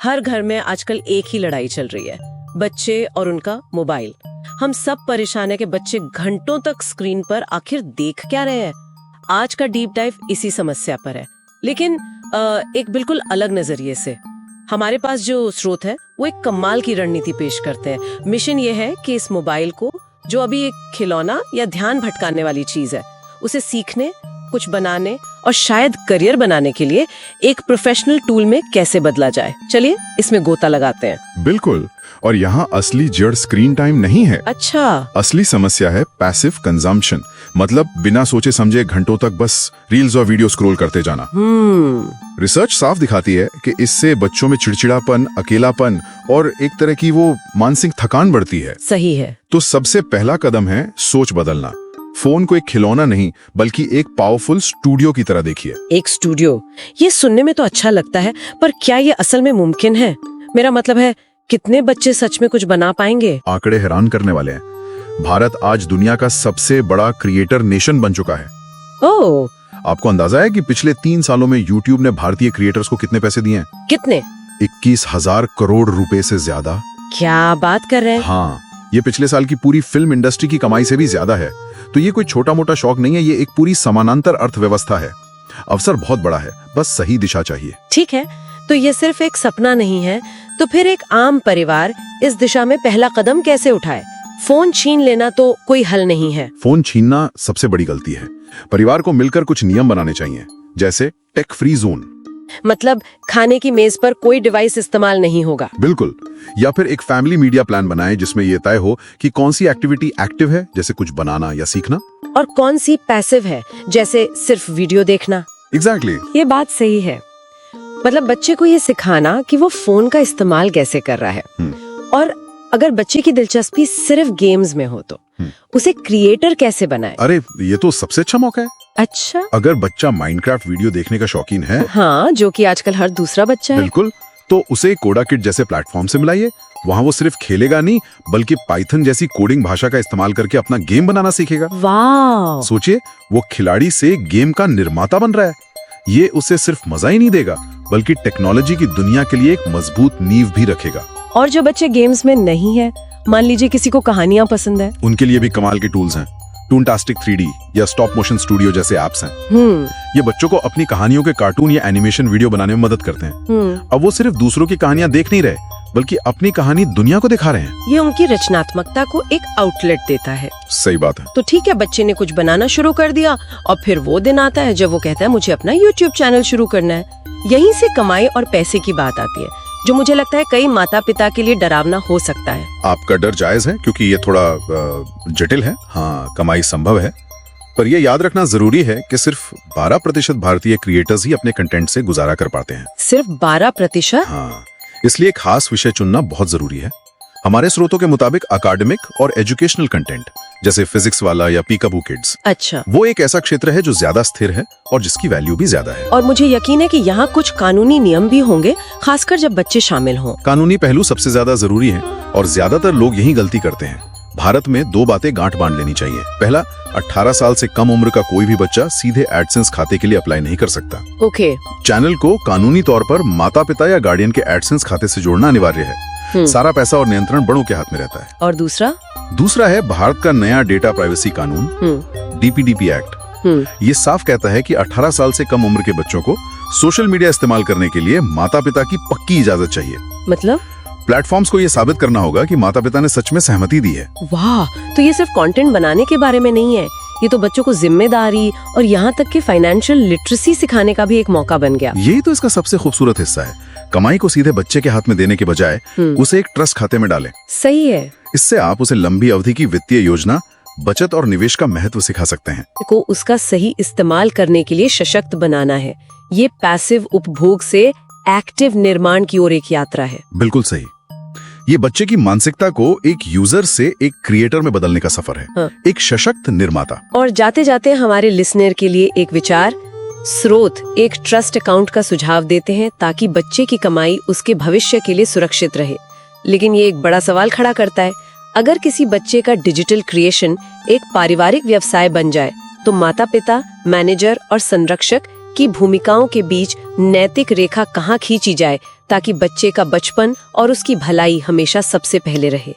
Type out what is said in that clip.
हर घर में आजकल एक ही लड़ाई चल रही है, बच्चे और उनका मोबाइल। हम सब परेशान है कि बच्चे घंटों तक स्क्रीन पर आखिर देख क्या रहे हैं। आज का डीप डाइव इसी समस्या पर है, लेकिन एक बिल्कुल अलग नजरिए से। हमारे पास जो स्रोत है वो एक कमाल की रणनीति पेश करते हैं। मिशन ये है कि इस मोबाइल को, जो अभी एक खिलौना या ध्यान भटकाने वाली चीज है, उसे सीखने, कुछ बनाने और शायद करियर बनाने के लिए एक प्रोफेशनल टूल में कैसे बदला जाए। चलिए इसमें गोता लगाते हैं। बिल्कुल, और यहाँ असली जड़ स्क्रीन टाइम नहीं है। अच्छा। असली समस्या है पैसिव कंजम्पशन, मतलब बिना सोचे समझे घंटों तक बस रील्स और वीडियो स्क्रॉल करते जाना। रिसर्च साफ दिखाती है कि इससे बच्चों में चिड़चिड़ापन, अकेलापन और एक तरह की वो मानसिक थकान बढ़ती है। सही है। तो सबसे पहला कदम है सोच बदलना। फोन को एक खिलौना नहीं बल्कि एक पावरफुल स्टूडियो की तरह देखिए। एक स्टूडियो, ये सुनने में तो अच्छा लगता है, पर क्या ये असल में मुमकिन है? मेरा मतलब है, कितने बच्चे सच में कुछ बना पाएंगे? आंकड़े हैरान करने वाले हैं। भारत आज दुनिया का सबसे बड़ा क्रिएटर नेशन बन चुका है। ओह, आपको अंदाजा है कि पिछले 3 सालों में यूट्यूब ने भारतीय क्रिएटर्स को कितने पैसे दिए हैं? कितने? 21,000 करोड़ रुपए से ज्यादा। क्या बात कर रहे हैं? हाँ, ये पिछले साल की पूरी फिल्म इंडस्ट्री की कमाई से भी ज्यादा है। तो ये कोई छोटा मोटा शौक नहीं है, ये एक पूरी समानांतर अर्थव्यवस्था है। अवसर बहुत बड़ा है, बस सही दिशा चाहिए। ठीक है, तो ये सिर्फ एक सपना नहीं है, तो फिर एक आम परिवार इस दिशा में पहला कदम कैसे उठाए? फोन छीन लेना तो कोई हल नहीं है। फोन छीनना सबसे बड़ी गलती है। परिवार को मिलकर कुछ नियम बनाने चाहिए, जैसे टेक फ्री जोन। मतलब खाने की मेज पर कोई डिवाइस इस्तेमाल नहीं होगा। बिल्कुल। या फिर एक फैमिली मीडिया प्लान बनाएं जिसमें यह तय हो कि कौन सी एक्टिविटी एक्टिव है, जैसे कुछ बनाना या सीखना, और कौन सी पैसिव है, जैसे सिर्फ वीडियो देखना। एग्जैक्टली। ये बात सही है। मतलब बच्चे को ये सिखाना कि वो फोन का इस्तेमाल कैसे कर रहा है। और अगर बच्चे की दिलचस्पी सिर्फ गेम्स में हो तो उसे क्रिएटर कैसे बनाए? अरे ये तो सबसे अच्छा मौका है। अच्छा, अगर बच्चा माइनक्राफ्ट वीडियो देखने का शौकीन है, हाँ, जो कि आजकल हर दूसरा बच्चा है, बिल्कुल, तो उसे कोडा किट जैसे प्लेटफॉर्म से मिलाइए। वहाँ वो सिर्फ खेलेगा नहीं, बल्कि पाइथन जैसी कोडिंग भाषा का इस्तेमाल करके अपना गेम बनाना सीखेगा। वाह! सोचिए, वो खिलाड़ी से गेम का निर्माता बन रहा है। ये उसे सिर्फ मजा ही नहीं देगा, बल्कि टेक्नोलॉजी की दुनिया के लिए एक मजबूत नींव भी रखेगा। और जो बच्चे गेम्स में नहीं है, मान लीजिए किसी को कहानियां पसंद है, उनके लिए भी कमाल के टूल्स हैं। टूनटास्टिक 3D या स्टॉप मोशन स्टूडियो जैसे ऐप्स हैं। ये बच्चों को अपनी कहानियों के कार्टून या एनिमेशन वीडियो बनाने में मदद करते हैं। अब वो सिर्फ दूसरों की कहानियां देख नहीं रहे, बल्कि अपनी कहानी दुनिया को दिखा रहे हैं। ये उनकी रचनात्मकता को एक आउटलेट देता है। सही बात है। तो ठीक है, बच्चे ने कुछ बनाना शुरू कर दिया और फिर वो दिन आता है जब वो कहता है मुझे अपना YouTube चैनल शुरू करना है। यहीं से कमाई और पैसे की बात आती है, जो मुझे लगता है कई माता पिता के लिए डरावना हो सकता है। आपका डर जायज है, क्योंकि ये थोड़ा जटिल है। हाँ, कमाई संभव है, पर यह याद रखना जरूरी है कि सिर्फ 12% भारतीय क्रिएटर्स ही अपने कंटेंट से गुजारा कर पाते हैं। सिर्फ 12%? हाँ, इसलिए खास विषय चुनना बहुत जरूरी है। हमारे स्रोतों के मुताबिक अकादमिक और एजुकेशनल कंटेंट, जैसे फिजिक्स वाला या पीकाबू किड्स, अच्छा, वो एक ऐसा क्षेत्र है जो ज्यादा स्थिर है और जिसकी वैल्यू भी ज्यादा है। और मुझे यकीन है कि यहाँ कुछ कानूनी नियम भी होंगे, खासकर जब बच्चे शामिल हों। कानूनी पहलू सबसे ज्यादा जरूरी है, और ज्यादातर लोग यही गलती करते हैं। भारत में 2 बातें गांठ बांध लेनी चाहिए। पहला, 18 साल से कम उम्र का कोई भी बच्चा सीधे एडसेंस खाते के लिए अप्लाई नहीं कर सकता। ओके। चैनल को कानूनी तौर पर माता पिता या गार्डियन के एडसेंस खाते से जोड़ना अनिवार्य है। सारा पैसा और नियंत्रण बड़ों के हाथ में रहता है। और दूसरा है भारत का नया डेटा प्राइवेसी कानून, DPDP एक्ट। ये साफ कहता है कि 18 साल से कम उम्र के बच्चों को सोशल मीडिया इस्तेमाल करने के लिए माता पिता की पक्की इजाजत चाहिए। मतलब प्लेटफॉर्म्स को ये साबित करना होगा कि माता पिता ने सच में सहमति दी है। वाह, तो ये सिर्फ कंटेंट बनाने के बारे में नहीं है, ये तो बच्चों को जिम्मेदारी और यहाँ तक कि फाइनेंशियल लिटरेसी सिखाने का भी एक मौका बन गया। यही तो इसका सबसे खूबसूरत हिस्सा है। कमाई को सीधे बच्चे के हाथ में देने के बजाय उसे एक ट्रस्ट खाते में डालें। सही है। इससे आप उसे लंबी अवधि की वित्तीय योजना, बचत और निवेश का महत्व सिखा सकते हैं। को उसका सही इस्तेमाल करने के लिए सशक्त बनाना है। ये पैसिव उपभोग से एक्टिव निर्माण की ओर एक यात्रा है। बिल्कुल सही। ये बच्चे की मानसिकता को एक यूजर से एक क्रिएटर में बदलने का सफर है। हाँ। एक सशक्त निर्माता। और जाते जाते हमारे लिसनर के लिए एक विचार, स्रोत एक ट्रस्ट अकाउंट का सुझाव देते हैं ताकि बच्चे की कमाई उसके भविष्य के लिए सुरक्षित रहे। लेकिन ये एक बड़ा सवाल खड़ा करता है, अगर किसी बच्चे का डिजिटल क्रिएशन एक पारिवारिक व्यवसाय बन जाए तो माता पिता, मैनेजर और संरक्षक कि भूमिकाओं के बीच नैतिक रेखा कहाँ खींची जाए ताकि बच्चे का बचपन और उसकी भलाई हमेशा सबसे पहले रहे।